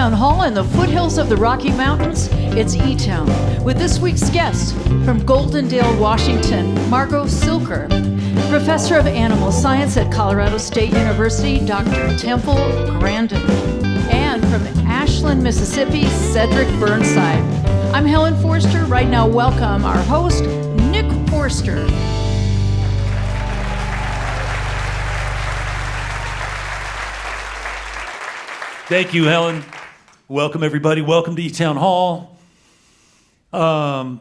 eTown Hall in the foothills of the Rocky Mountains. It's eTown with this week's guest from Goldendale, Washington, Margo Cilker, Professor of Animal Science at Colorado State University, Dr. Temple Grandin, and from Ashland, Mississippi, Cedric Burnside. I'm Helen Forster. Right now, welcome our host, Nick Forster. Thank you, Helen. Welcome, everybody. Welcome to eTown Hall.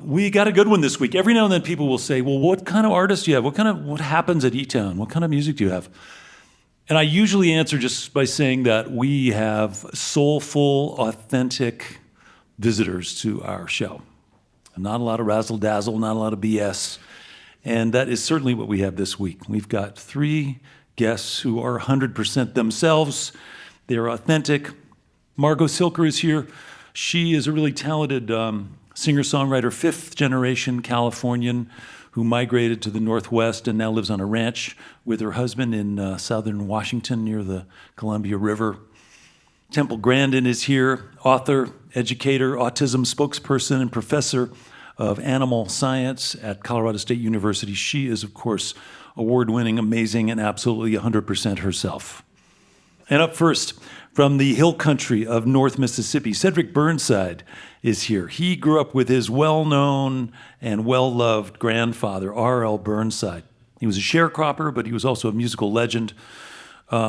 We got a good one this week. Every now and then people will say, well, what kind of artists do you have? What happens at eTown? What kind of music do you have? And I usually answer just by saying that we have soulful, authentic visitors to our show. Not a lot of razzle-dazzle, not a lot of BS. And that is certainly what we have this week. We've got 3 guests who are 100% themselves. They're authentic. Margo Cilker is here. She is a really talented singer-songwriter, 5th-generation Californian who migrated to the Northwest and now lives on a ranch with her husband in southern Washington near the Columbia River. Temple Grandin is here, author, educator, autism spokesperson, and professor of animal science at Colorado State University. She is, of course, award-winning, amazing, and absolutely 100% herself. And up first, from the hill country of North Mississippi, Cedric Burnside is here. He grew up with his well-known and well-loved grandfather, R.L. Burnside. He was a sharecropper, but he was also a musical legend.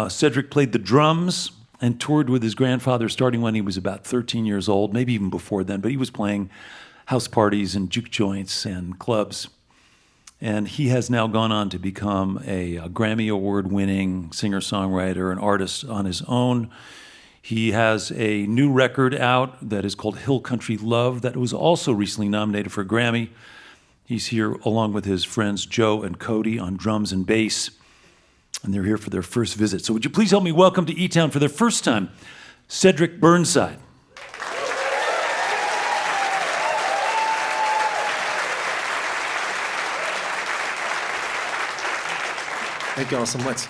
Cedric played the drums and toured with his grandfather starting when he was about 13 years old, maybe even before then, but he was playing house parties and juke joints and clubs. And he has now gone on to become a Grammy Award-winning singer-songwriter and artist on his own. He has a new record out that is called Hill Country Love that was also recently nominated for a Grammy. He's here along with his friends Joe and Cody on drums and bass, and they're here for their first visit. So would you please help me welcome to eTown for their first time, Cedric Burnside. Thank you all so much.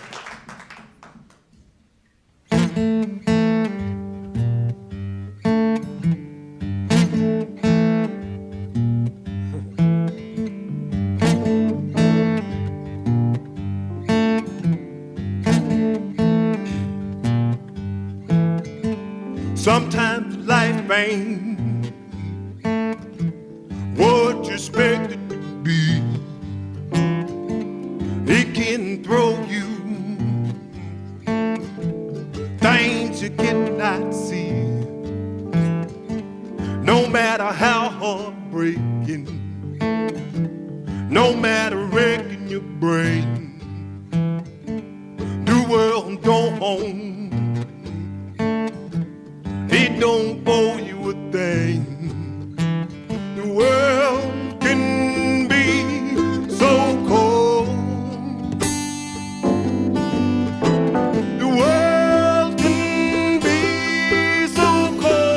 Sometimes life ain't what you expect it to be. It can throw you things you cannot see. No matter how heartbreaking, no matter wrecking your brain, the world don't own. It don't owe you a thing. The world can be so cold. The world can be so cold.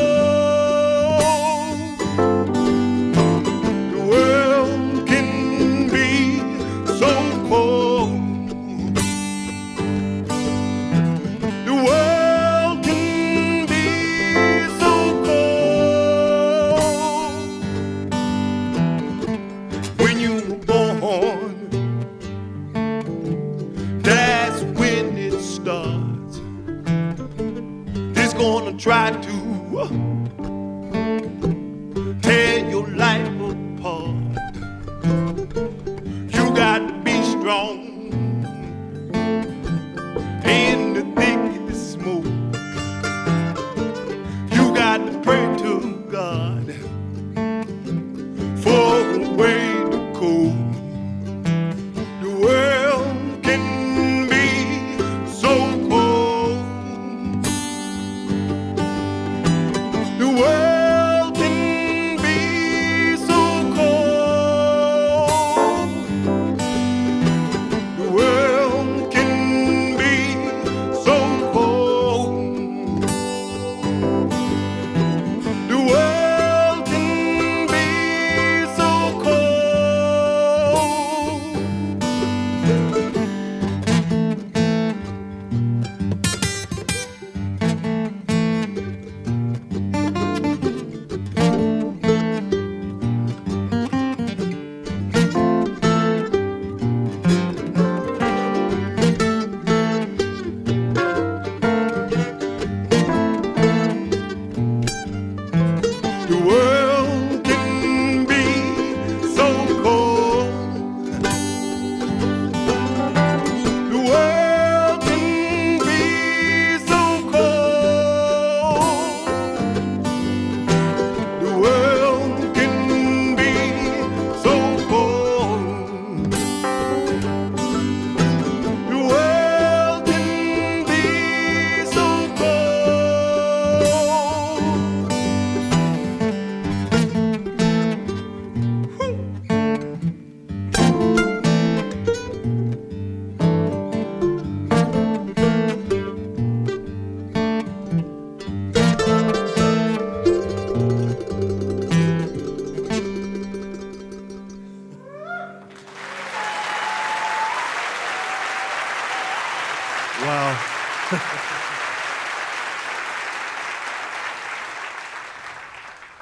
The world can be so cold. The world can be so cold.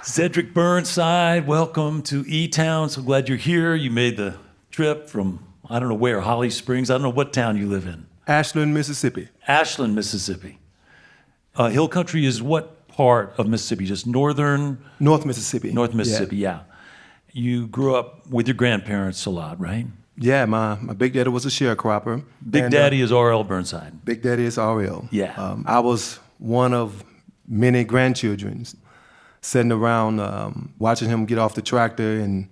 Cedric Burnside, welcome to eTown. So glad you're here. You made the trip from, I don't know where, Holly Springs. I don't know what town you live in. Ashland, Mississippi. Ashland, Mississippi. Hill country is what part of Mississippi? Just northern? North Mississippi. North Mississippi, yeah. You grew up with your grandparents a lot, right? Yeah, my big daddy was a sharecropper. Big Daddy is R.L. Burnside. Big daddy is R.L. Yeah. I was one of many grandchildren sitting around watching him get off the tractor and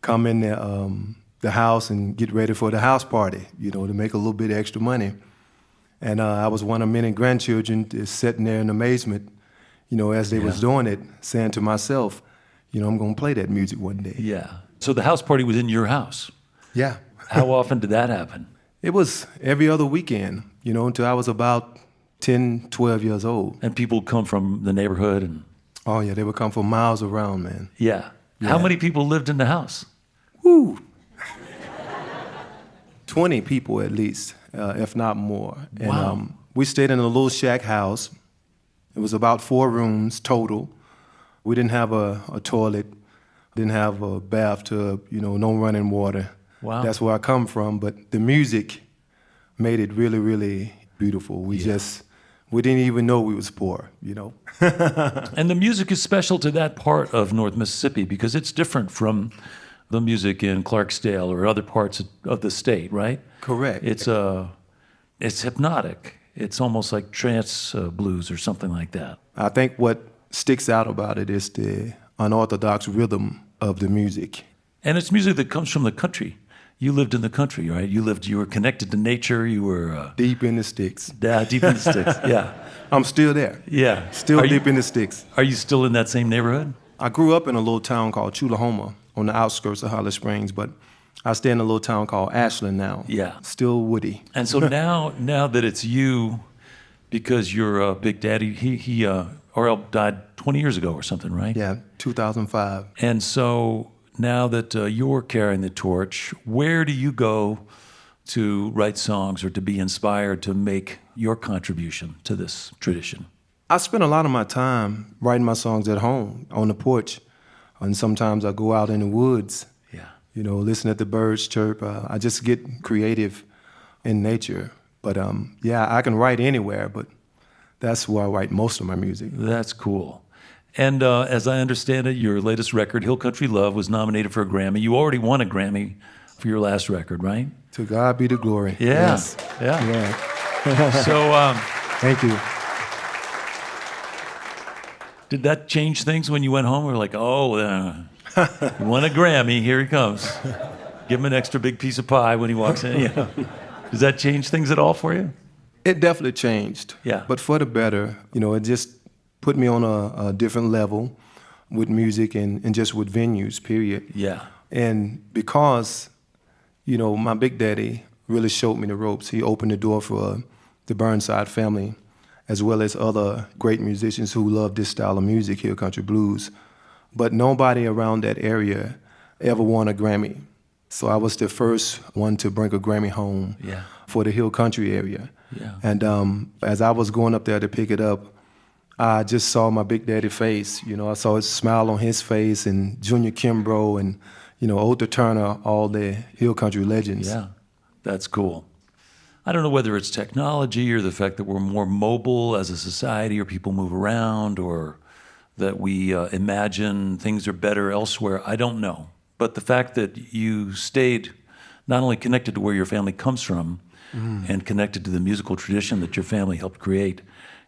come in the house and get ready for the house party, to make a little bit of extra money. And I was one of many grandchildren just sitting there in amazement, as they was doing it, saying to myself, I'm going to play that music one day. Yeah. So the house party was in your house. Yeah. How often did that happen? It was every other weekend, until I was about 10, 12 years old. And people come from the neighborhood and... Oh, yeah, they would come from miles around, man. Yeah. How many people lived in the house? Woo! 20 people at least, if not more. And Wow. We stayed in a little shack house. It was about 4 rooms total. We didn't have a toilet, didn't have a bathtub, no running water. Wow. That's where I come from, but the music made it really, really beautiful. We didn't even know we was poor, And the music is special to that part of North Mississippi because it's different from the music in Clarksdale or other parts of the state, right? Correct. It's hypnotic. It's almost like trance blues or something like that. I think what sticks out about it is the unorthodox rhythm of the music. And it's music that comes from the country. You lived in the country, right? You were connected to nature. You were Deep in the sticks. deep in the sticks. Yeah, I'm still there. yeah. Still Are deep you, in the sticks. Are you still in that same neighborhood? I grew up in a little town called Chulahoma on the outskirts of Holly Springs, but I stay in a little town called Ashland now. Yeah. Still woody. And so now that it's you, because your Big Daddy, he R.L. died 20 years ago or something, right? Yeah, 2005. And so now that you're carrying the torch, where do you go to write songs or to be inspired to make your contribution to this tradition? I spend a lot of my time writing my songs at home, on the porch, and sometimes I go out in the woods, Yeah. listen at the birds chirp. I just get creative in nature. But I can write anywhere, but that's where I write most of my music. That's cool. And as I understand it, your latest record, Hill Country Love, was nominated for a Grammy. You already won a Grammy for your last record, right? To God be the glory. Yeah. Yes. Yeah. Yeah. So Thank you. did that change things when you went home? We were like, oh, you won a Grammy. Here he comes. Give him an extra big piece of pie when he walks in. Yeah. Does that change things at all for you? It definitely changed. Yeah. But for the better. It just put me on a different level with music and just with venues, period. Yeah. And because, my Big Daddy really showed me the ropes. He opened the door for the Burnside family, as well as other great musicians who love this style of music, Hill Country Blues. But nobody around that area ever won a Grammy. So I was the first one to bring a Grammy home for the Hill Country area. Yeah. And as I was going up there to pick it up, I just saw my Big Daddy face. I saw his smile on his face, and Junior Kimbrough and, Otha Turner, all the Hill Country legends. Yeah, that's cool. I don't know whether it's technology or the fact that we're more mobile as a society, or people move around, or that we imagine things are better elsewhere. I don't know. But the fact that you stayed not only connected to where your family comes from and connected to the musical tradition that your family helped create,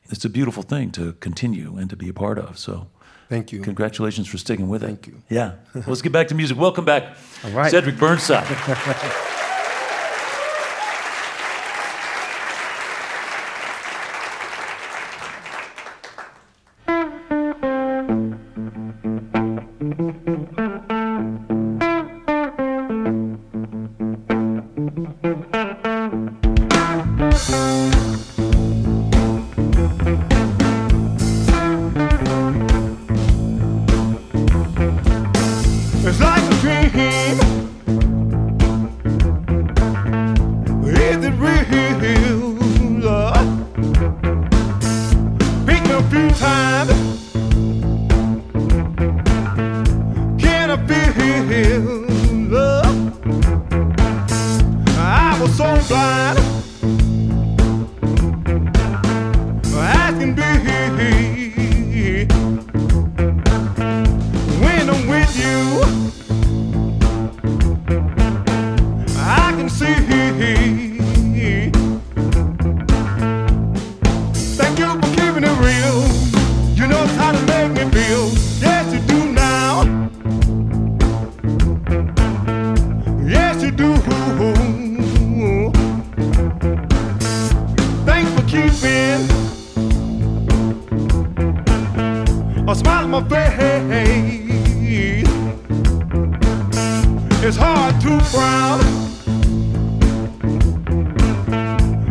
it's a beautiful thing to continue and to be a part of. So Thank you. congratulations for sticking with it. Thank you. Yeah. Well, let's get back to music. Welcome back, All right. Cedric Burnside. It's like a dream I was so blind as can be. When I'm with you, I can see. Thank you for keeping it real. You know how to make me feel. Yes, you do now. Yes, you do. Thanks for keeping a smile on my face. It's hard to frown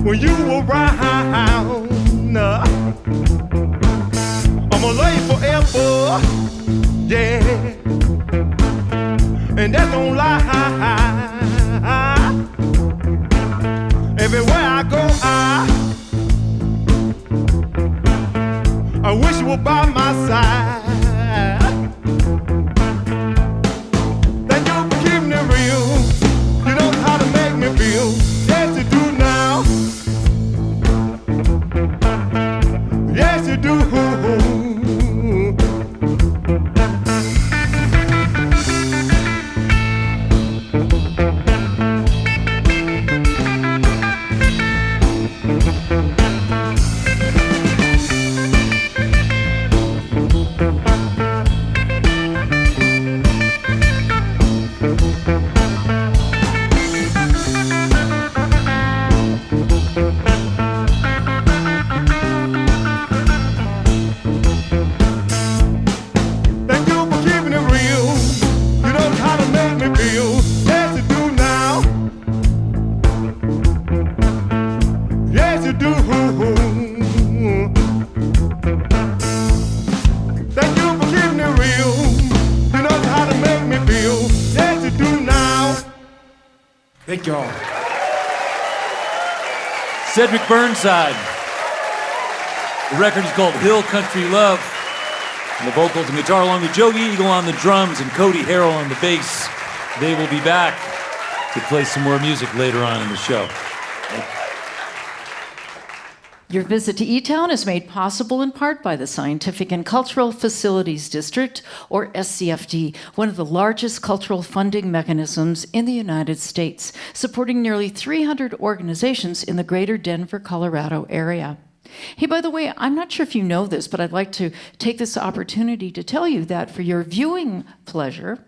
when you around. I'm late forever, yeah, and that's don't lie. Everywhere I go, I wish you were by my side. Thank you for keeping it real. You know how to make me feel. Yes, you do now. Yes, you do. Thank you for keeping it real. You know how to make me feel. Yes, you do now. Yes, you do. Thank you for keeping it real. You know how to make me feel. Yes, you do now. Thank y'all. Cedric Burnside. The record is called Hill Country Love. And the vocals and guitar along with Joe Eagle on the drums and Cody Harrell on the bass. They will be back to play some more music later on in the show. Your visit to eTown is made possible in part by the Scientific and Cultural Facilities District, or SCFD, one of the largest cultural funding mechanisms in the United States, supporting nearly 300 organizations in the greater Denver, Colorado area. Hey, by the way, I'm not sure if you know this, but I'd like to take this opportunity to tell you that for your viewing pleasure,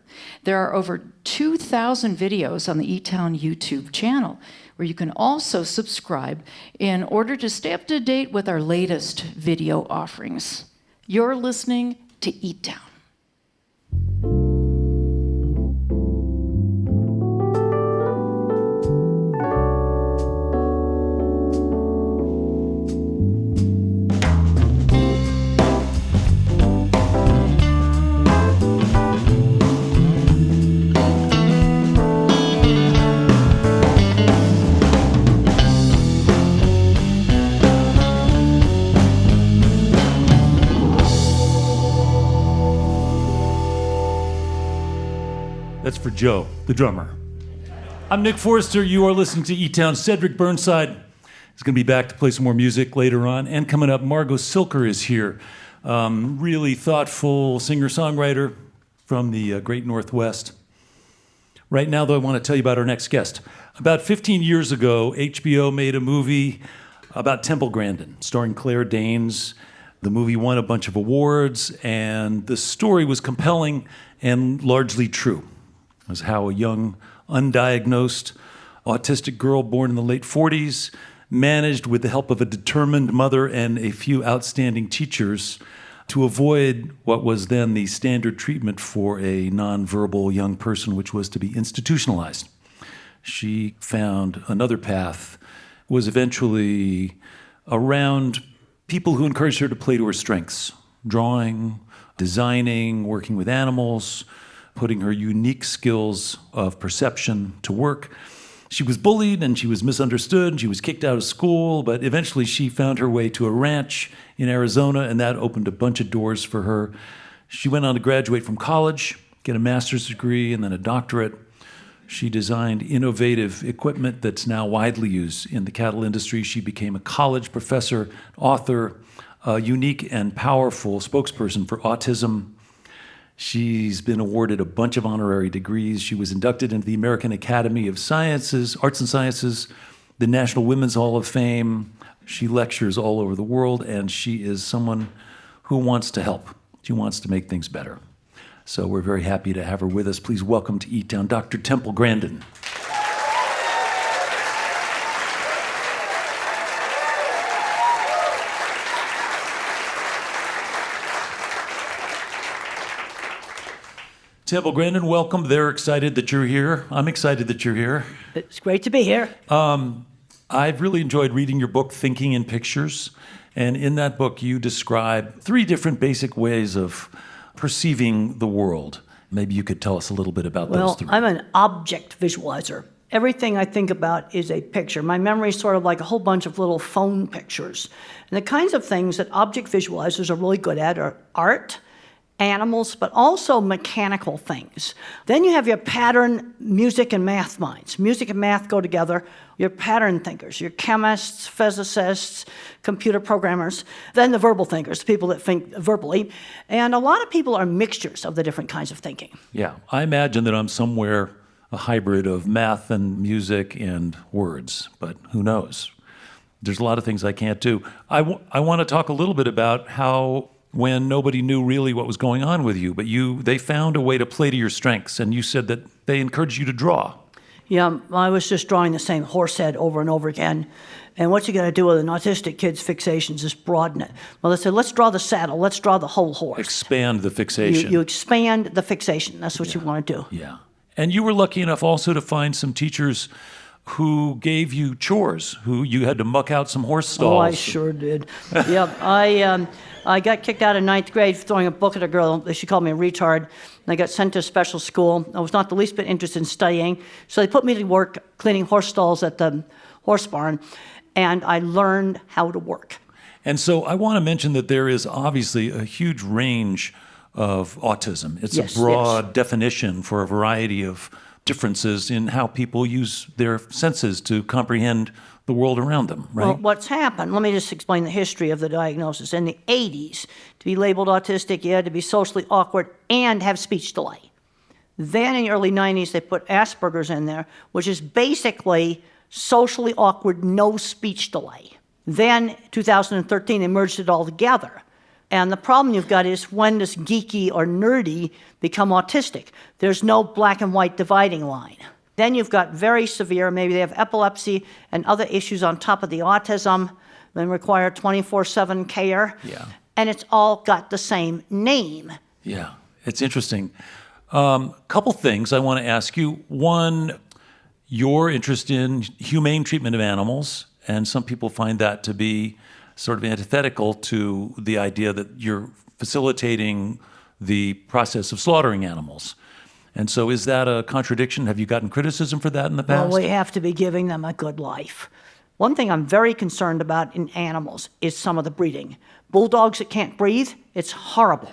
there are over 2,000 videos on the eTown YouTube channel, where you can also subscribe in order to stay up to date with our latest video offerings. You're listening to eTown. That's for Joe, the drummer. I'm Nick Forrester. You are listening to eTown. Cedric Burnside is going to be back to play some more music later on. And coming up, Margo Cilker is here. Really thoughtful singer-songwriter from the great Northwest. Right now, though, I want to tell you about our next guest. About 15 years ago, HBO made a movie about Temple Grandin, starring Claire Danes. The movie won a bunch of awards, and the story was compelling and largely true. It was how a young, undiagnosed, autistic girl born in the late 40s managed, with the help of a determined mother and a few outstanding teachers, to avoid what was then the standard treatment for a nonverbal young person, which was to be institutionalized. She found another path, was eventually around people who encouraged her to play to her strengths, drawing, designing, working with animals, putting her unique skills of perception to work. She was bullied and she was misunderstood and she was kicked out of school, but eventually she found her way to a ranch in Arizona, and that opened a bunch of doors for her. She went on to graduate from college, get a master's degree and then a doctorate. She designed innovative equipment that's now widely used in the cattle industry. She became a college professor, author, a unique and powerful spokesperson for autism. She's been awarded a bunch of honorary degrees. She was inducted into the American Academy of Sciences, Arts and Sciences, the National Women's Hall of Fame. She lectures all over the world, and she is someone who wants to help. She wants to make things better. So we're very happy to have her with us. Please welcome to eTown, Dr. Temple Grandin. Temple Grandin, welcome. They're excited that you're here. I'm excited that you're here. It's great to be here. I've really enjoyed reading your book, Thinking in Pictures. And in that book, you describe 3 different basic ways of perceiving the world. Maybe you could tell us a little bit about those 3. I'm an object visualizer. Everything I think about is a picture. My memory is sort of like a whole bunch of little phone pictures. And the kinds of things that object visualizers are really good at are art, animals, but also mechanical things. Then you have your pattern, music, and math minds. Music and math go together. Your pattern thinkers, your chemists, physicists, computer programmers. Then the verbal thinkers, people that think verbally. And a lot of people are mixtures of the different kinds of thinking. Yeah, I imagine that I'm somewhere a hybrid of math and music and words, but who knows? There's a lot of things I can't do. I want to talk a little bit about how when nobody knew really what was going on with you, but they found a way to play to your strengths, and you said that they encouraged you to draw. Yeah, I was just drawing the same horse head over and over again. And what you got to do with an autistic kid's fixations is broaden it. Well, they said, let's draw the saddle, let's draw the whole horse. Expand the fixation. You expand the fixation. That's what you want to do. Yeah. And you were lucky enough also to find some teachers who gave you chores, who you had to muck out some horse stalls. Oh, I sure did. Yep. I got kicked out of 9th grade for throwing a book at a girl. She called me a retard. And I got sent to special school. I was not the least bit interested in studying. So they put me to work cleaning horse stalls at the horse barn. And I learned how to work. And so I want to mention that there is obviously a huge range of autism. It's a broad definition for a variety of differences in how people use their senses to comprehend the world around them, right? Well, what's happened, let me just explain the history of the diagnosis. In the 80s, to be labeled autistic, you had to be socially awkward and have speech delay. Then in the early 90s, they put Asperger's in there, which is basically socially awkward, no speech delay. Then, 2013, they merged it all together. And the problem you've got is, when does geeky or nerdy become autistic? There's no black and white dividing line. Then you've got very severe, maybe they have epilepsy and other issues on top of the autism, and require 24/7 care. Yeah. And it's all got the same name. Yeah, it's interesting. Couple things I want to ask you. One, your interest in humane treatment of animals, and some people find that to be sort of antithetical to the idea that you're facilitating the process of slaughtering animals. And so is that a contradiction? Have you gotten criticism for that in the past? Well, we have to be giving them a good life. One thing I'm very concerned about in animals is some of the breeding. Bulldogs that can't breathe, it's horrible.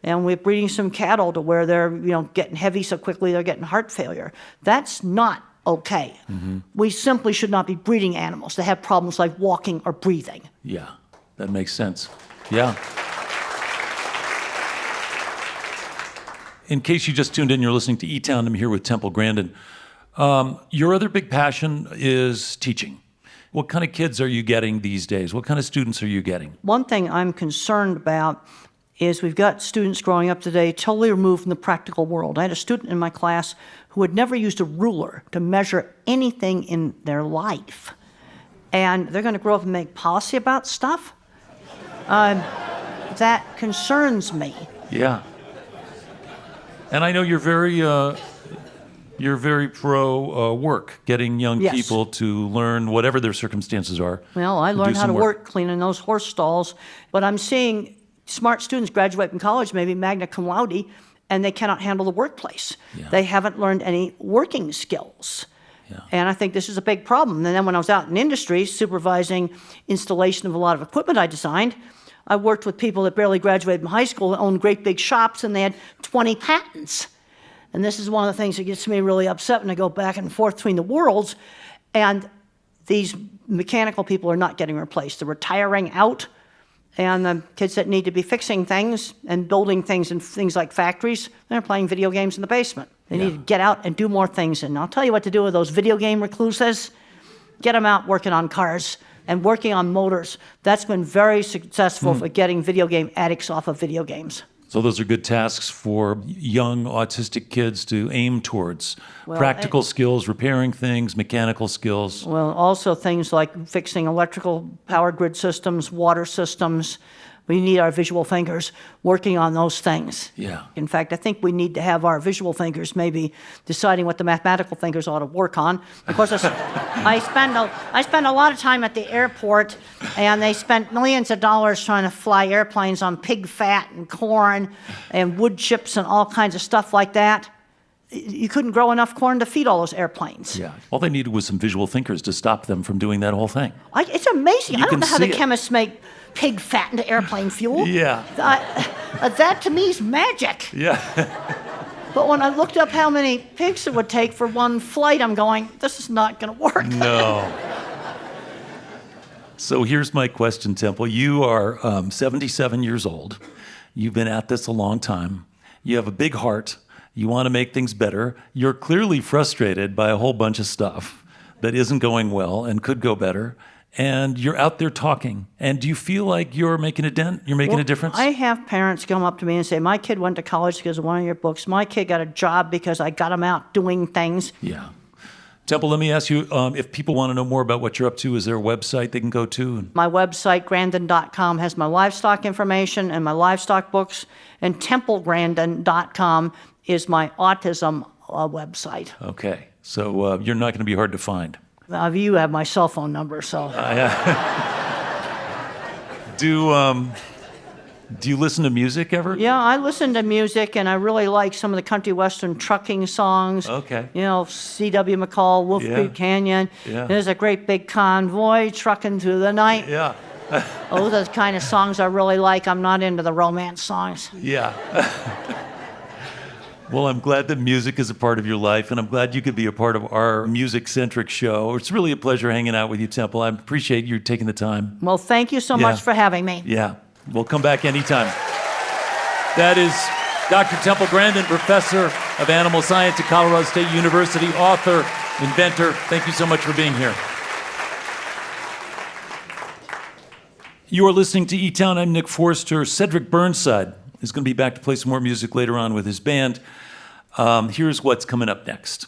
And we're breeding some cattle to where they're getting heavy so quickly they're getting heart failure. That's not okay. Mm-hmm. We simply should not be breeding animals that have problems like walking or breathing. Yeah, that makes sense. Yeah. In case you just tuned in, you're listening to eTown. I'm here with Temple Grandin. Your other big passion is teaching. What kind of kids are you getting these days? What kind of students are you getting? One thing I'm concerned about is we've got students growing up today totally removed from the practical world. I had a student in my class who had never used a ruler to measure anything in their life. And they're going to grow up and make policy about stuff? That concerns me. Yeah. And I know you're very pro work, getting young people to learn whatever their circumstances are. Well, I learned how to work cleaning those horse stalls, but I'm seeing smart students graduate from college, maybe magna cum laude, and they cannot handle the workplace. Yeah. They haven't learned any working skills. Yeah. And I think this is a big problem. And then when I was out in industry supervising installation of a lot of equipment I designed, I worked with people that barely graduated from high school that owned great big shops, and they had 20 patents. And this is one of the things that gets me really upset when I go back and forth between the worlds, and these mechanical people are not getting replaced. They're retiring out, and the kids that need to be fixing things and building things in things like factories, they're playing video games in the basement. They need to get out and do more things. And I'll tell you what to do with those video game recluses. Get them out working on cars and working on motors. That's been very successful for getting video game addicts off of video games. So those are good tasks for young autistic kids to aim towards. Practical skills, repairing things, mechanical skills. Well, also things like fixing electrical power grid systems, water systems. We need our visual thinkers working on those things. Yeah. In fact, I think we need to have our visual thinkers maybe deciding what the mathematical thinkers ought to work on. Because I spend a lot of time at the airport, and they spent millions of dollars trying to fly airplanes on pig fat and corn and wood chips and all kinds of stuff like that. You couldn't grow enough corn to feed all those airplanes. Yeah. All they needed was some visual thinkers to stop them from doing that whole thing. It's amazing. You I don't can know how the see it. chemists make pig fat into airplane fuel. Yeah. That to me is magic. Yeah. But when I looked up how many pigs it would take for one flight, I'm going, this is not going to work. No. So here's my question, Temple. You are 77 years old. You've been at this a long time. You have a big heart. You want to make things better. You're clearly frustrated by a whole bunch of stuff that isn't going well and could go better. And you're out there talking. And do you feel like you're making a dent? You're making a difference? I have parents come up to me and say, my kid went to college because of one of your books. My kid got a job because I got him out doing things. Yeah. Temple, let me ask you, if people want to know more about what you're up to, is there a website they can go to? My website, Grandin.com, has my livestock information and my livestock books. And TempleGrandin.com is my autism website. Okay. So you're not going to be hard to find. You have my cell phone number, so. Do you listen to music ever? Yeah, I listen to music, and I really like some of the country western trucking songs. Okay. You know, C.W. McCall, Wolf Yeah. Creek Canyon. Yeah. There's a great big convoy trucking through the night. Yeah. Those are the kind of songs I really like. I'm not into the romance songs. Yeah. Well, I'm glad that music is a part of your life, and I'm glad you could be a part of our music-centric show. It's really a pleasure hanging out with you, Temple. I appreciate you taking the time. Well, thank you so Yeah. much for having me. Yeah, we'll come back anytime. That is Dr. Temple Grandin, professor of animal science at Colorado State University, author, inventor. Thank you so much for being here. You are listening to eTown. I'm Nick Forster. Cedric Burnside is going to be back to play some more music later on with his band. Here's what's coming up next.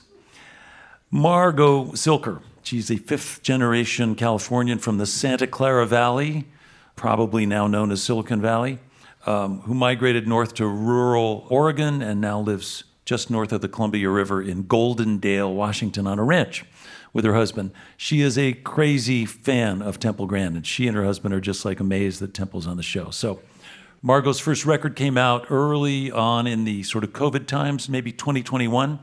Margo Cilker. She's a fifth-generation Californian from the Santa Clara Valley, probably now known as Silicon Valley, who migrated north to rural Oregon and now lives just north of the Columbia River in Golden Dale, Washington, on a ranch with her husband. She is a crazy fan of Temple Grandin. She and her husband are just like amazed that Temple's on the show. So Margo's first record came out early on in the sort of COVID times, maybe 2021.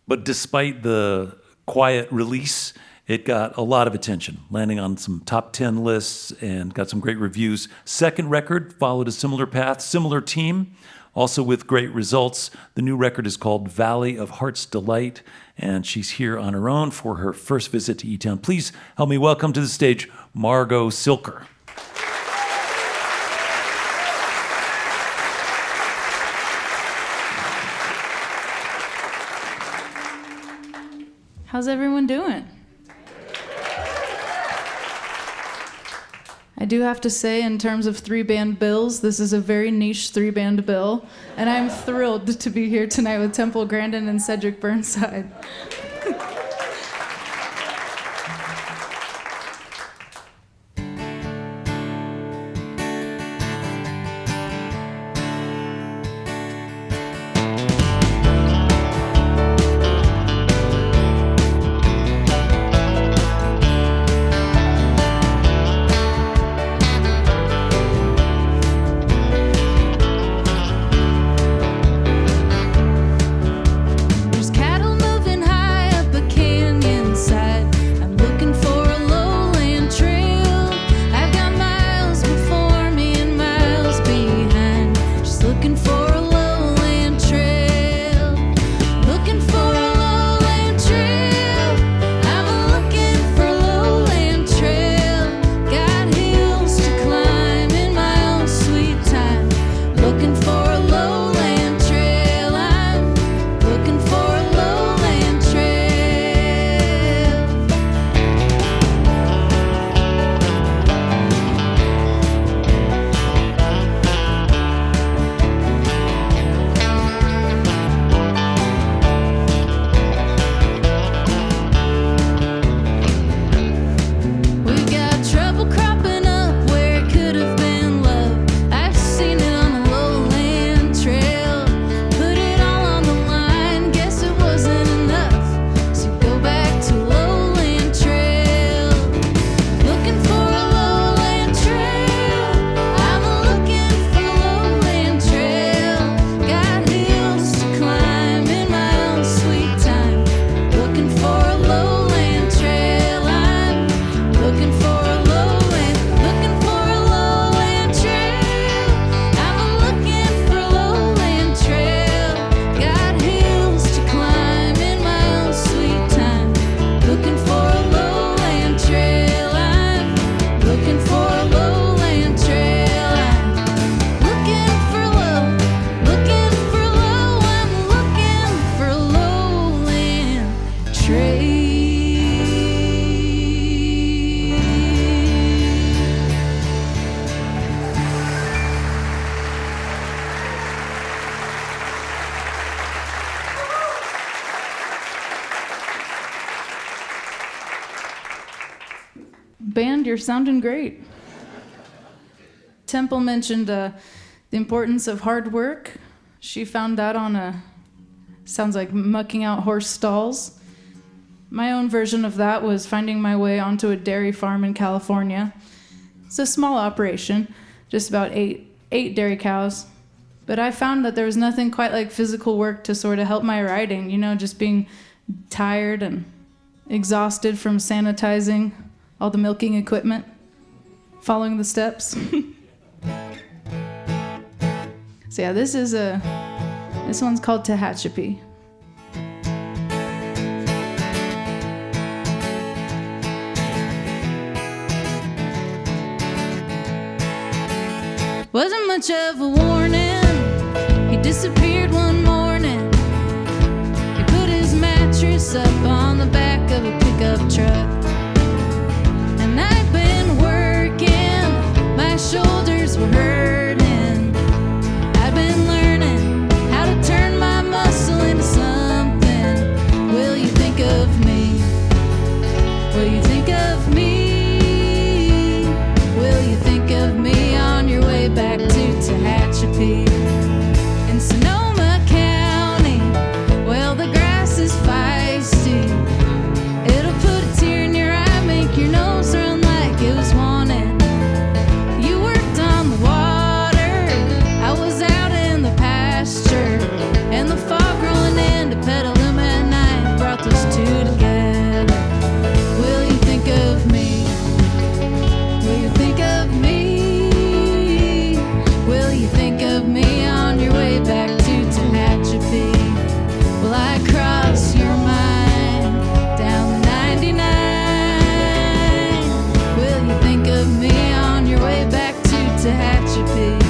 But despite the quiet release, it got a lot of attention, landing on some top 10 lists and got some great reviews. Second record followed a similar path, similar team, also with great results. The new record is called Valley of Heart's Delight, and she's here on her own for her first visit to eTown. Please help me welcome to the stage Margo Cilker. How's everyone doing? I do have to say, in terms of three-band bills, this is a very niche three-band bill, and I'm thrilled to be here tonight with Temple Grandin and Cedric Burnside. There's cattle moving high Band, you're sounding great. Temple mentioned the importance of hard work. She found that on sounds like mucking out horse stalls. My own version of that was finding my way onto a dairy farm in California. It's a small operation, just about eight dairy cows. But I found that there was nothing quite like physical work to sort of help my writing, just being tired and exhausted from sanitizing all the milking equipment, following the steps. So yeah, this one's called Tehachapi. Wasn't much of a warning. He disappeared one morning. He put his mattress up on the back of a pickup truck. And I'd been working, my shoulders were hurting. I'd been learning how to turn my muscle into something. Will you think of me? Will you think of me? Will you think of me on your way back to Tehachapi? In Sonoma County, well, the grass is feisty. It'll put a tear in your eye, make your nose run like it was wanted. You worked on the water, I was out in the pasture, and the fog rolling into Petaluma at night brought those two together. Will you think of me? Will you think of me? Will you think of me on your way back to Tehachapi? Will I cross your mind down the 99? Will you think of me on your way back to Tehachapi?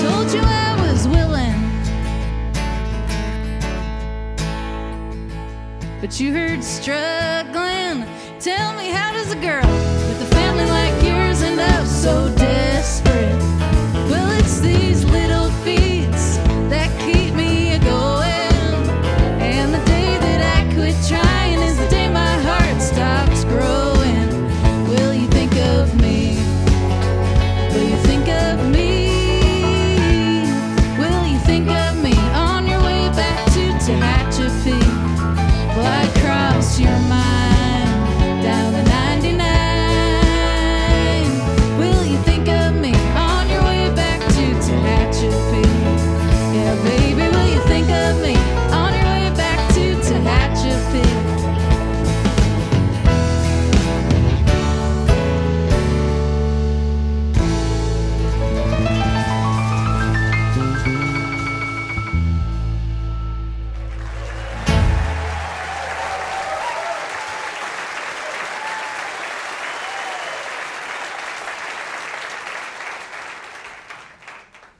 Told you I was willing, but you heard struggling. Tell me, how does a girl with a family like yours end up so desperate? Well, it's these little feats that keep me going, and the day that I quit trying is the day my heart stops growing. Will you think of me? Will you think of me? Will you think of me on your way back to Tehachapi? Will I cross your mind down the 99? Will you think of me on your way back to Tehachapi? Yeah, baby, will you think of me on your way back to Tehachapi?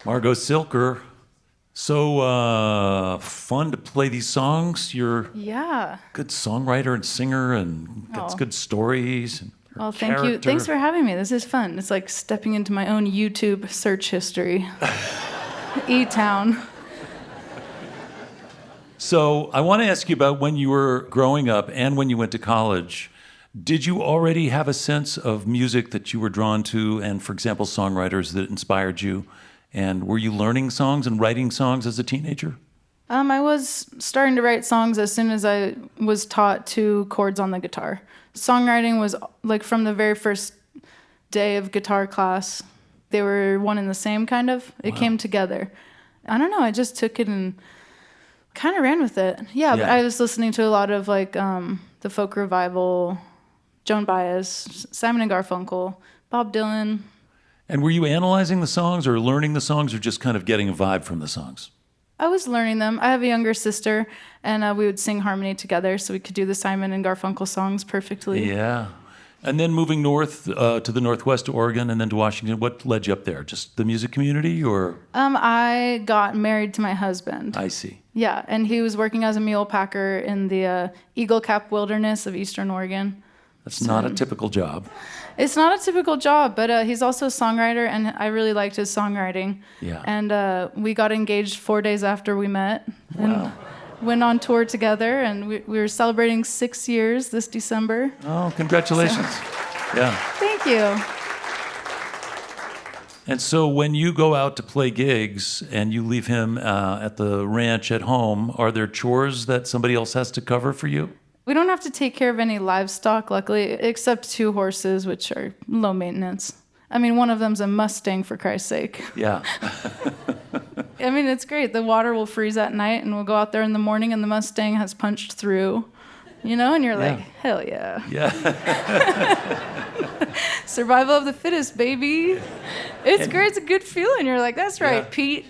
Margo Cilker, so fun to play these songs. You're a Yeah. good songwriter and singer and got Oh. good stories. And her Well, thank you. character. Thanks for having me. This is fun. It's like stepping into my own YouTube search history. eTown. So I want to ask you about when you were growing up and when you went to college. Did you already have a sense of music that you were drawn to and, for example, songwriters that inspired you? And were you learning songs and writing songs as a teenager? I was starting to write songs as soon as I was taught 2 chords on the guitar. Songwriting was like from the very first day of guitar class. They were one and the same, kind of. It came together. I don't know, I just took it and kind of ran with it. Yeah, but Yeah. I was listening to a lot of like the folk revival, Joan Baez, Simon and Garfunkel, Bob Dylan. And were you analyzing the songs or learning the songs or just kind of getting a vibe from the songs? I was learning them. I have a younger sister, and we would sing harmony together, so we could do the Simon and Garfunkel songs perfectly. Yeah. And then moving north to the Northwest Oregon and then to Washington, what led you up there? Just the music community or? I got married to my husband. I see. Yeah, and he was working as a mule packer in the Eagle Cap Wilderness of Eastern Oregon. That's not a typical job. It's not a typical job, but he's also a songwriter, and I really liked his songwriting. Yeah. And we got engaged 4 days after we met. Wow. And went on tour together, and we were celebrating 6 years this December. Oh, congratulations. Yeah. Thank you. And so when you go out to play gigs and you leave him at the ranch at home, are there chores that somebody else has to cover for you? We don't have to take care of any livestock, luckily, except 2 horses, which are low maintenance. I mean, one of them's a Mustang, for Christ's sake. Yeah. I mean, it's great. The water will freeze at night, and we'll go out there in the morning, and the Mustang has punched through, and you're like, hell yeah. Yeah. Survival of the fittest, baby. It's great. It's a good feeling. You're like, that's right, Yeah. Pete.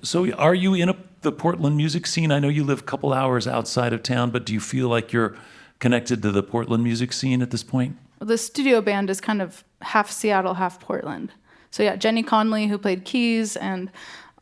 So are you in the Portland music scene? I know you live a couple hours outside of town, but do you feel like you're connected to the Portland music scene at this point? The studio band is kind of half Seattle, half Portland. So yeah, Jenny Conley, who played keys and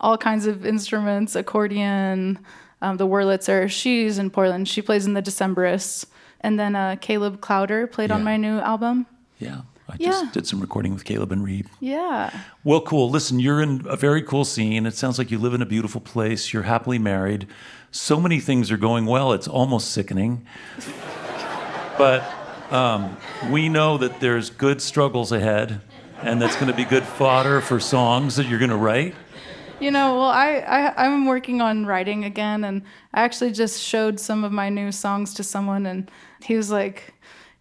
all kinds of instruments, accordion, the Wurlitzer, she's in Portland. She plays in the Decemberists. And then Caleb Clowder played on my new album. Yeah. I just did some recording with Caleb and Reed. Yeah. Well, cool. Listen, you're in a very cool scene. It sounds like you live in a beautiful place. You're happily married. So many things are going well, it's almost sickening. But we know that there's good struggles ahead, and that's going to be good fodder for songs that you're going to write. Well, I'm working on writing again, and I actually just showed some of my new songs to someone, and he was like,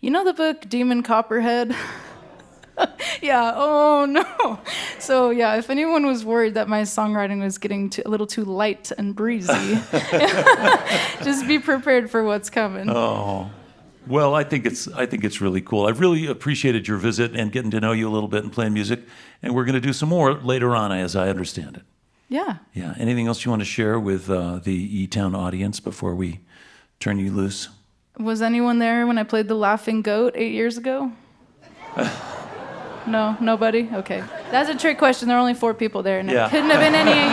the book Demon Copperhead? Yeah, oh no. So yeah, if anyone was worried that my songwriting was getting a little too light and breezy, just be prepared for what's coming. Oh. Well, I think it's really cool. I've really appreciated your visit and getting to know you a little bit and playing music, and we're going to do some more later on, as I understand it. Yeah. Yeah. Anything else you want to share with the eTown audience before we turn you loose? Was anyone there when I played the Laughing Goat 8 years ago? No, nobody? Okay. That's a trick question. There are only 4 people there, and it couldn't have been any of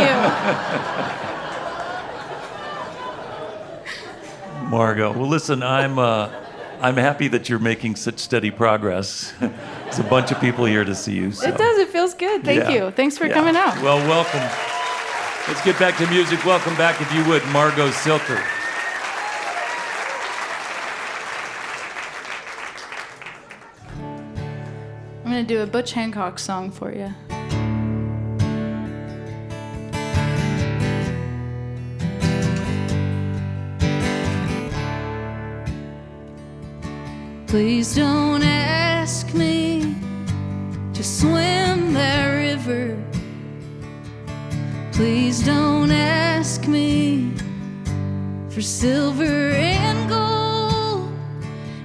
you. Margo. Well, listen, I'm happy that you're making such steady progress. There's a bunch of people here to see you. So. It does. It feels good. Thank you. Thanks for coming out. Well, welcome. Let's get back to music. Welcome back, if you would, Margo Cilker. I'm going to do a Butch Hancock song for you. Please don't ask me to swim that river. Please don't ask me for silver and gold.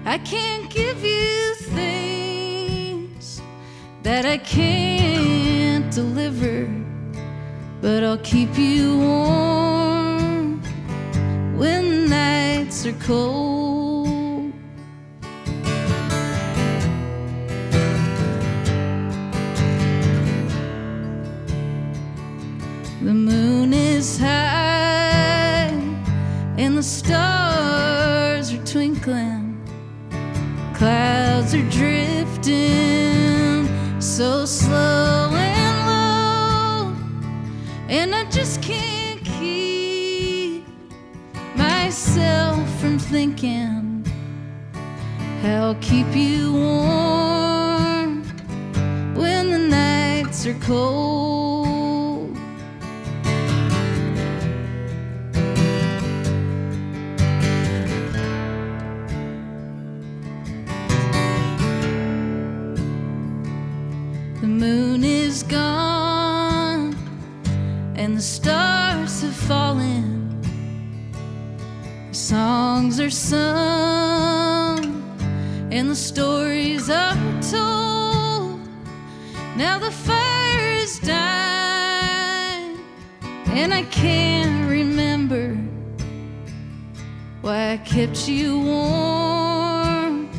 I can't give you things that I can't deliver, but I'll keep you warm when the nights are cold. The moon is high and the stars are twinkling. Clouds are drifting so slow and low, and I just can't keep myself from thinking how I'll keep you warm when the nights are cold. The moon is gone and the stars have fallen. Songs are sung and the stories are told. Now the fire is dying and I can't remember why I kept you warm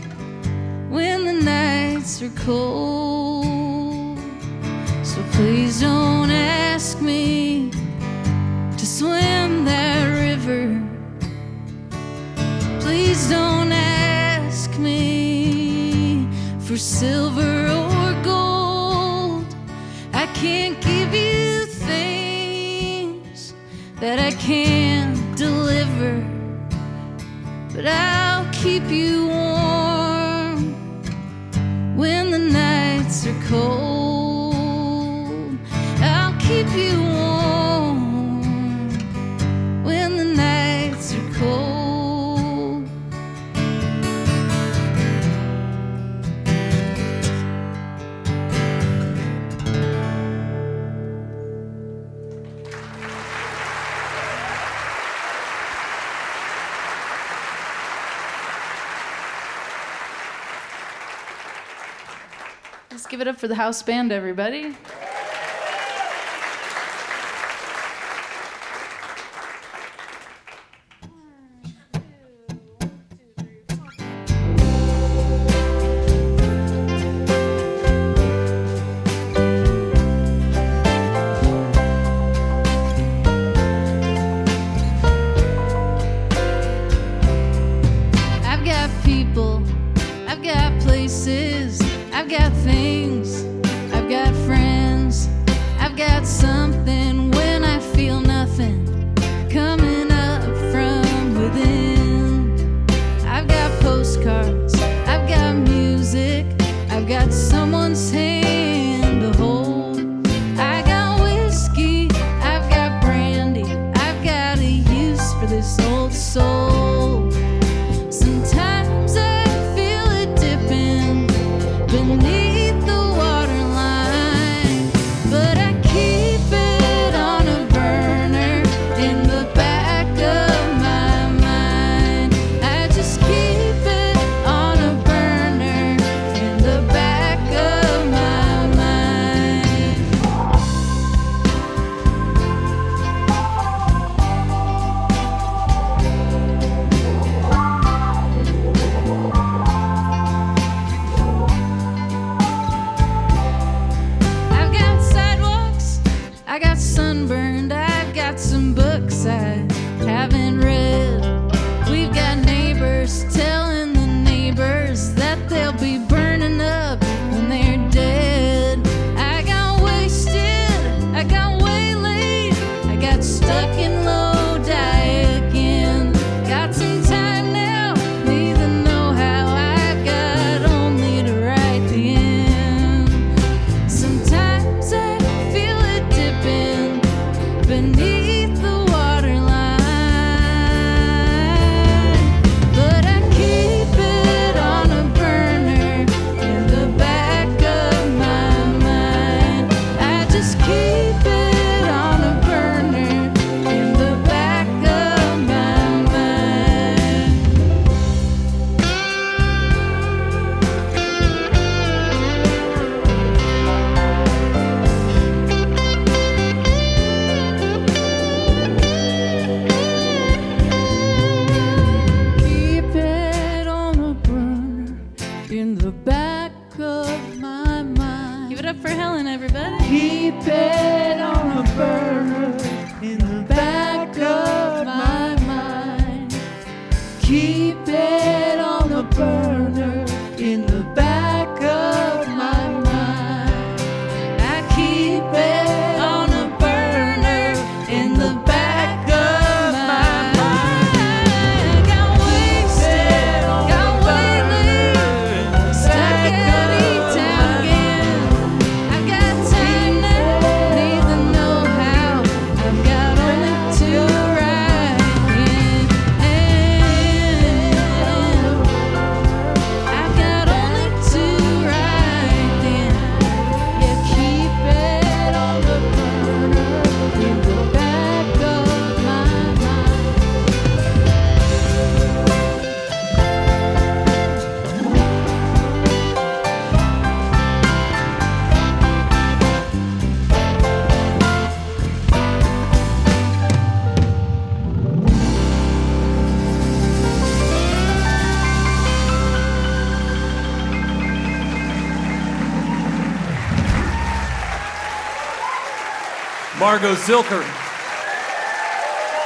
nights are cold. So please don't ask me to swim that river. Please don't ask me for silver or gold. I can't give you things that I can't deliver, but I'll keep you warm when the nights are cold. I'll keep you warm when the nights are cold. Let's give it up for the house band, everybody. I've got people, I've got places, I've got things, I've got friends, I've got something when I feel nothing coming up from within. I've got postcards, I've got music, I've got someone's hand to hold. I got whiskey, I've got brandy, I've got a use for this old soul. Sometimes I feel it dipping beneath the waterline, but I keep it on a burner in the back of my mind. I just keep it on a burner in the back of my mind. I've got sidewalks, I got sunburned, I've got some books I haven't read. We've got neighbors telling the neighbors that they'll be burning up when they're dead. I got wasted, I got waylaid, I got stuck in Lodi again. Got some time now, neither know how, I've got only to write the end. Sometimes I feel it dipping beneath the waterline, but I keep it on a burner in the back of my mind. I just keep it on a burner in the back of my mind. Keep it on a burner in the back of my mind. Give it up for Helen, everybody. Keep it on a burner in the back of my mind. Keep it on a burner in the back of my mind. I keep it on a burner in the back of my mind. Got wasted, got waylaid, stuck at eTown again. I've got time now, neither know how. I've got only to write in. Margo Cilker,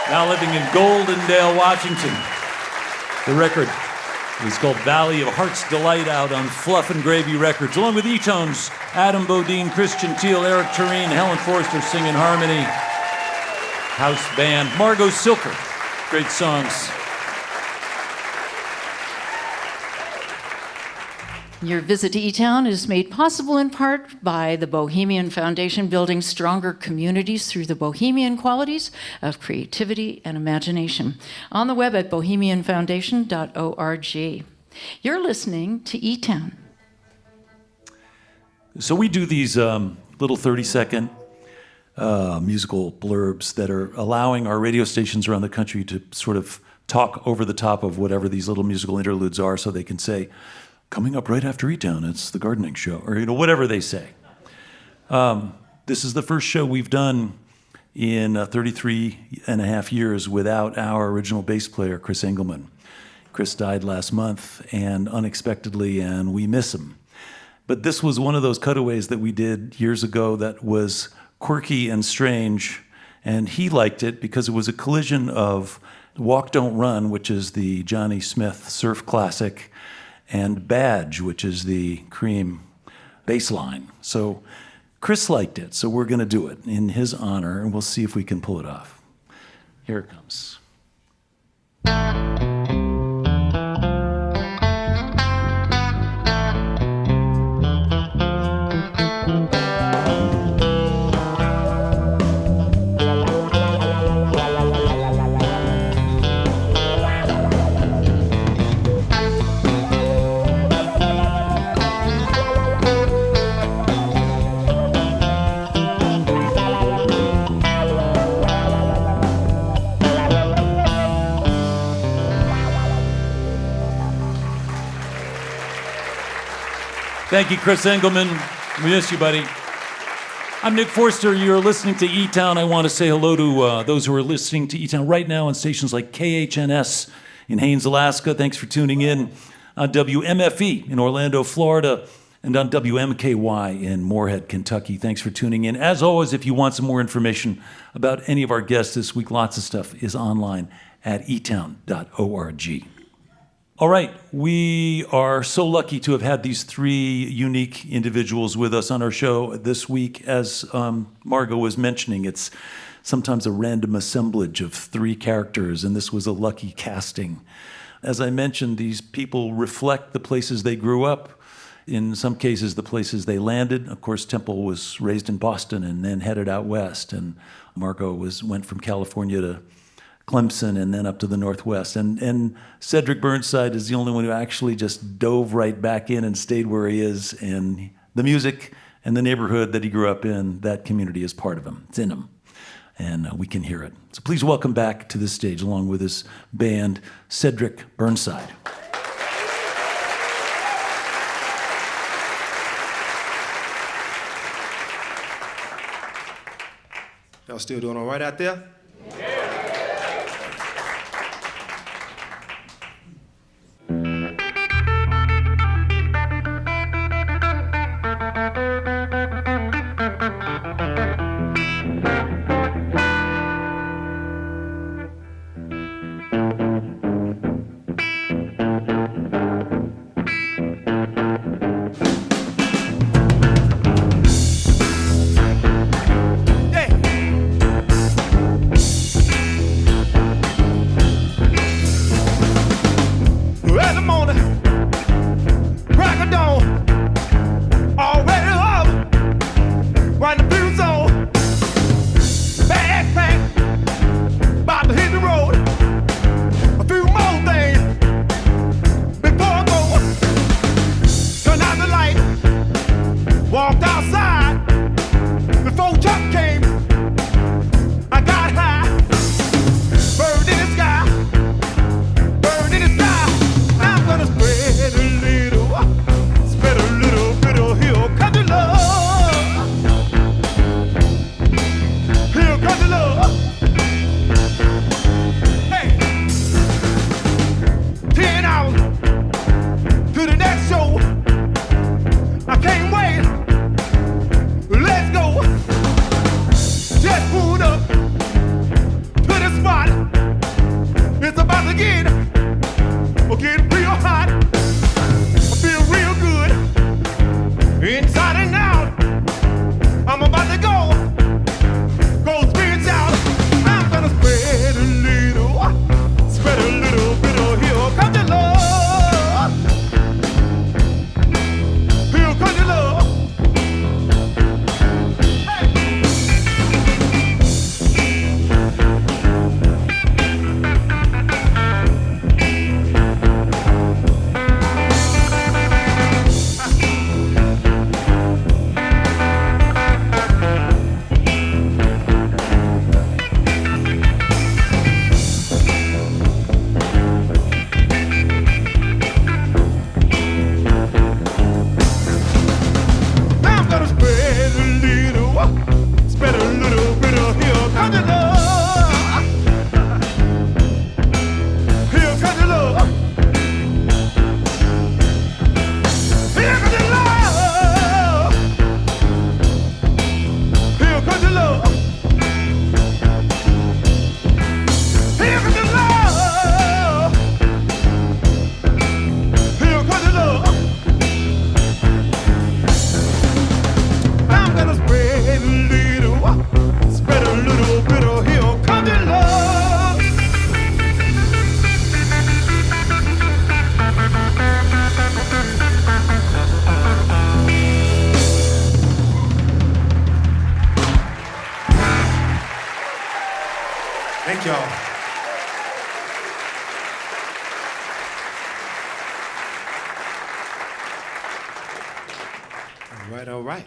now living in Goldendale, Washington. The record is called Valley of Heart's Delight, out on Fluff and Gravy Records, along with eTone's Adam Bodine, Christian Teal, Eric Tureen, Helen Forster sing in harmony. House band, Margo Cilker. Great songs. Your visit to eTown is made possible in part by the Bohemian Foundation, building stronger communities through the Bohemian qualities of creativity and imagination. On the web at bohemianfoundation.org. You're listening to eTown. So we do these little 30-second musical blurbs that are allowing our radio stations around the country to sort of talk over the top of whatever these little musical interludes are, so they can say, coming up right after eTown, it's the gardening show, or whatever they say. This is the first show we've done in 33 and a half years without our original bass player, Chris Engelman. Chris died last month, and unexpectedly, and we miss him. But this was one of those cutaways that we did years ago that was quirky and strange, and he liked it because it was a collision of Walk Don't Run, which is the Johnny Smith surf classic, and Badge, which is the Cream bass line. So Chris liked it, so we're going to do it in his honor, and we'll see if we can pull it off. Here it comes. Thank you, Chris Engelman. We miss you, buddy. I'm Nick Forster. You're listening to eTown. I want to say hello to those who are listening to eTown right now on stations like KHNS in Haines, Alaska. Thanks for tuning in. On WMFE in Orlando, Florida, and on WMKY in Moorhead, Kentucky. Thanks for tuning in. As always, if you want some more information about any of our guests this week, lots of stuff is online at etown.org. All right, we are so lucky to have had these three unique individuals with us on our show this week. As Margo was mentioning, it's sometimes a random assemblage of three characters, and this was a lucky casting. As I mentioned, these people reflect the places they grew up, in some cases the places they landed. Of course, Temple was raised in Boston and then headed out west, and Margo went from California to Clemson and then up to the Northwest. And Cedric Burnside is the only one who actually just dove right back in and stayed where he is. And the music and the neighborhood that he grew up in, that community is part of him. It's in him. And we can hear it. So please welcome back to the stage, along with his band, Cedric Burnside. Y'all still doing all right out there? inside and out. I'm about to go spirits out. I'm gonna spread a little bit of here comes the love. Here comes the love. Thank y'all. All right.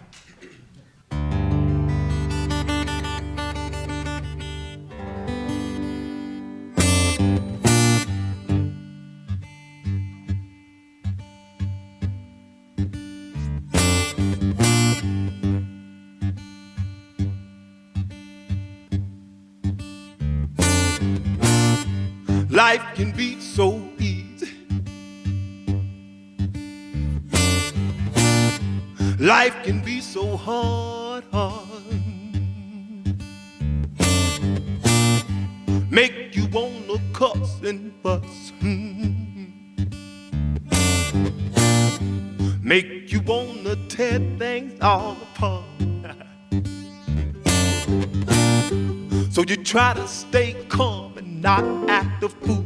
Life can be so easy. Life can be so hard. Make you wanna cuss and fuss. Make you wanna tear things all apart. So you try to stay calm and not act a fool.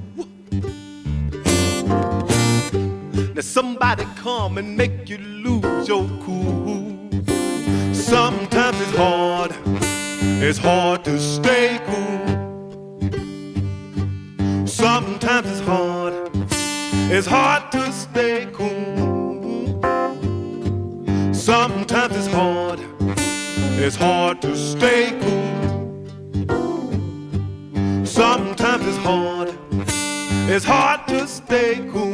Now somebody come and make you lose your cool. Sometimes it's hard to stay cool. Sometimes it's hard to stay cool. Sometimes it's hard to stay cool. Sometimes it's hard to stay cool.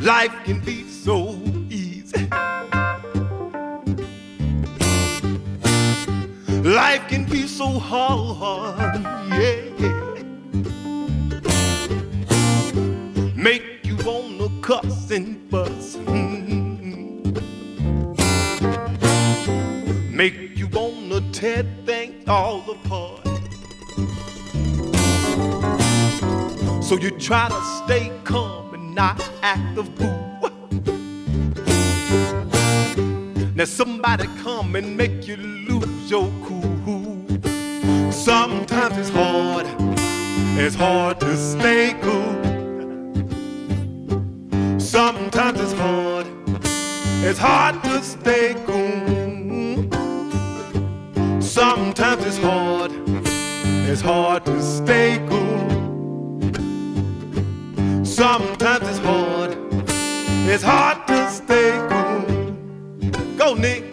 Life can be so easy. Life can be so hard, yeah. Make you wanna cuss and fuss. Make you wanna tear things all apart. So you try to stay calm and not act a fool. Now somebody come and make you lose your cool. Sometimes it's hard to stay cool. Sometimes it's hard to stay cool. Sometimes it's hard to stay cool. Sometimes it's hard to stay cool. Go, Nick.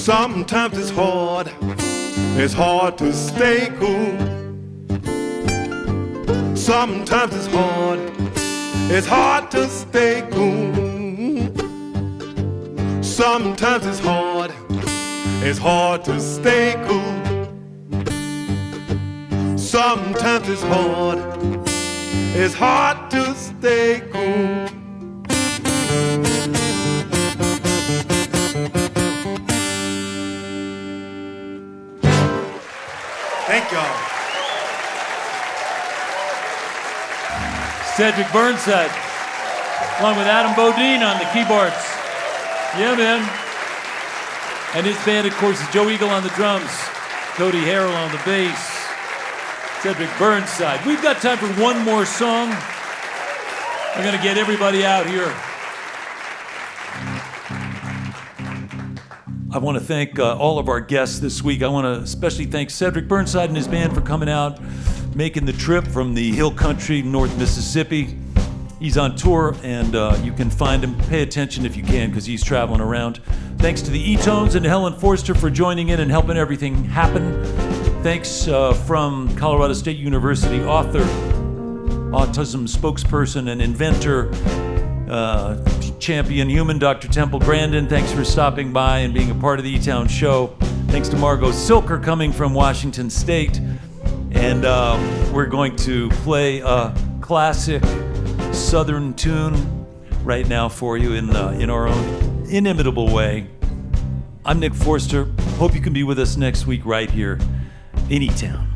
Sometimes it's hard to stay cool. Sometimes it's hard to stay cool. Sometimes it's hard to stay cool. Sometimes it's hard to stay cool. Thank y'all. Cedric Burnside, along with Adam Bodine on the keyboards. Yeah, man. And his band, of course, is Joe Eagle on the drums, Cody Harrell on the bass, Cedric Burnside. We've got time for one more song. We're going to get everybody out here. I want to thank all of our guests this week. I want to especially thank Cedric Burnside and his band for coming out, making the trip from the hill country, North Mississippi. He's on tour, and you can find him. Pay attention if you can, because he's traveling around. Thanks to the eTones and Helen Forster for joining in and helping everything happen. Thanks from Colorado State University, author, autism spokesperson, and inventor, champion human, Dr. Temple Grandin. Thanks for stopping by and being a part of the eTown show. Thanks to Margo Cilker coming from Washington State. And we're going to play a classic Southern tune right now for you in our own inimitable way. I'm Nick Forster. Hope you can be with us next week right here in eTown.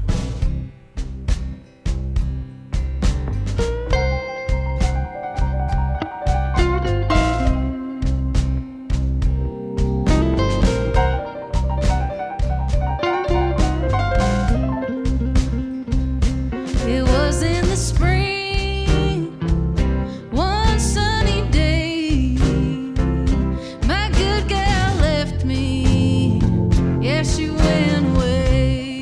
It was in the spring, one sunny day. My good gal left me. Yeah, she went away.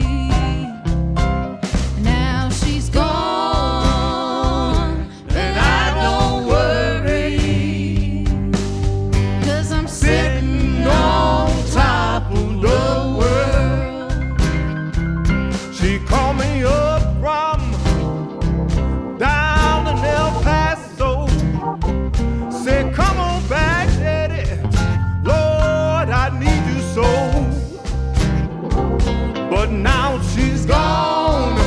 Now she's gone, but I don't worry, 'cause I'm sitting on top of the world. She called me up from down in El Paso. Said, come on back, Daddy. Lord, I need you so. But now she's gone,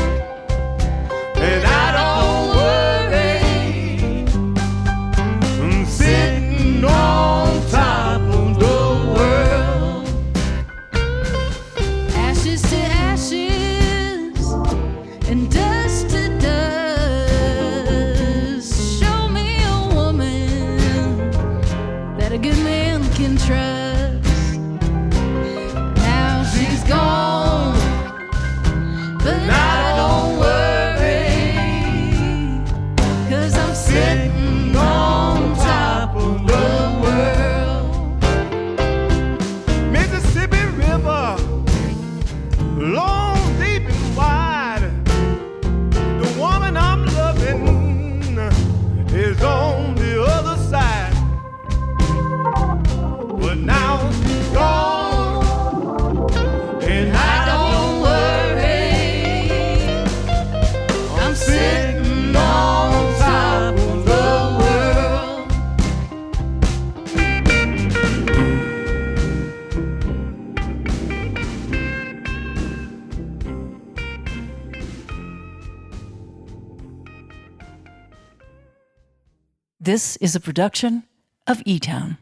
and I don't worry. I'm sitting on top of the world. Ashes to ashes and dust to dust. Show me a woman that a good man can trust. Now she's gone, but I don't worry, 'cause I'm sitting on top of the world. Mississippi River, long, deep, and wide. The woman I'm loving is on the other side. But now she's gone, and I don't worry. I'm sitting on top of the world. This is a production of eTown.